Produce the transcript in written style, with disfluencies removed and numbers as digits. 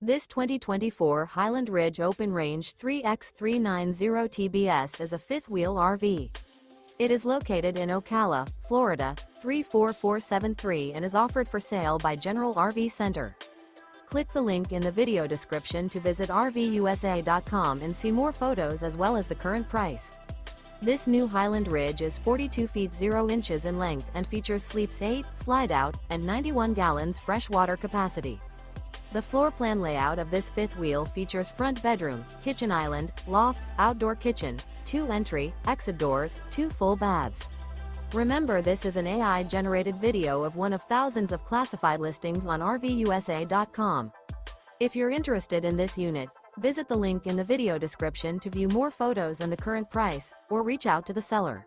This 2024 Highland Ridge Open Range 3x390 TBS is a fifth-wheel RV. It is located in Ocala, Florida, 34473 and is offered for sale by General RV Center. Click the link in the video description to visit RVUSA.com and see more photos as well as the current price. This new Highland Ridge is 42 feet 0 inches in length and features sleeps 8, slide-out, and 91 gallons fresh water capacity. The floor plan layout of this fifth wheel features front bedroom, kitchen island, loft, outdoor kitchen, 2 entry, exit doors, 2 full baths. Remember, this is an AI-generated video of one of thousands of classified listings on RVUSA.com. If you're interested in this unit, visit the link in the video description to view more photos and the current price, or reach out to the seller.